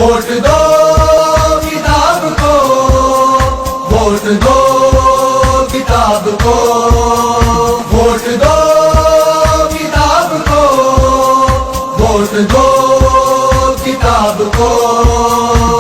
Vote دو کتاب کو، vote دو کتاب کو، ووٹ دو کتاب کو، ووٹ دو کتاب کو۔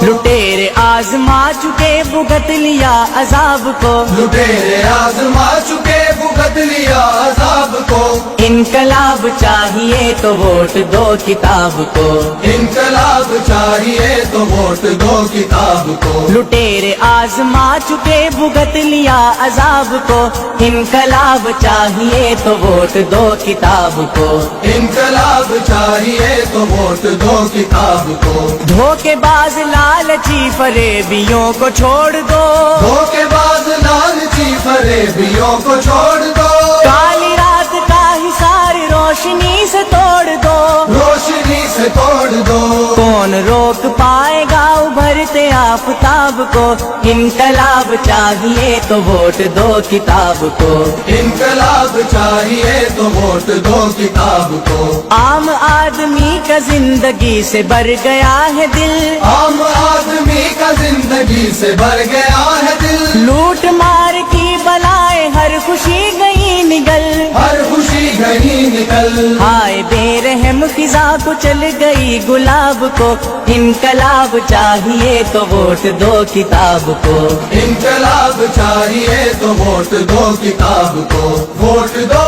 لٹیرے آزما چکے بھگت لیا عذاب کو، لٹیرے آزما چکے بھگت لیا عذاب کو۔ انقلاب چاہیے تو ووٹ دو کتاب کو، انقلاب چاہیے تو ووٹ دو کتاب کو۔ لٹیرے آزما چکے بھگت لیا عذاب کو، انقلاب چاہیے تو ووٹ دو کتاب کو، انقلاب چاہیے تو ووٹ دو کتاب کو۔ دھوکے باز لالچی فریبیوں کو چھوڑ دو، دھوکے باز لالچی فریبیوں کو چھوڑ دو، کالی رات کا حصار روشنی سے توڑ دو، روشنی سے توڑ دو۔ کون روک پائے گا ابھرتے آفتاب کو، انقلاب چاہیے تو ووٹ دو کتاب کو، انقلاب چاہیے تو ووٹ دو کتاب کو۔ عام آدمی کا زندگی سے بھر گیا ہے دل، عام آدمی کا زندگی سے بھر گیا ہے دل، لوٹ مار کی بلائیں ہر خوشی گئی نگل، ہر خوشی گئی نکل۔ ہائے بے رحم خزاں کو چل گئی گلاب کو، انقلاب چاہیے تو ووٹ دو کتاب کو، انقلاب چاہیے تو ووٹ دو کتاب کو۔ ووٹ دو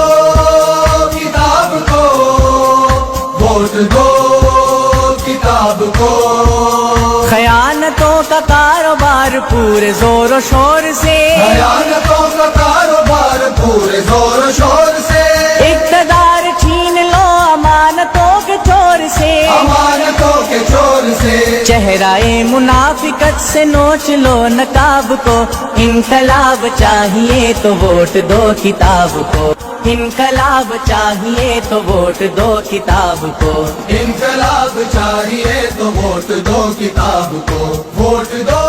کتاب کو، ووٹ دو کتاب کو۔ خیانتوں کا کاروبار پورے زور و شور سے، خیانتوں کا کاروبار پورے زور و شور سے، اقتدار چھین لو امانتوں کے چور سے، امانتوں کے چور سے، چہرہ منافقت سے نوچ لو نقاب کو، انقلاب چاہیے تو ووٹ دو کتاب کو، انقلاب چاہیے تو ووٹ دو کتاب کو، انقلاب چاہیے تو ووٹ دو کتاب کو۔ ووٹ دو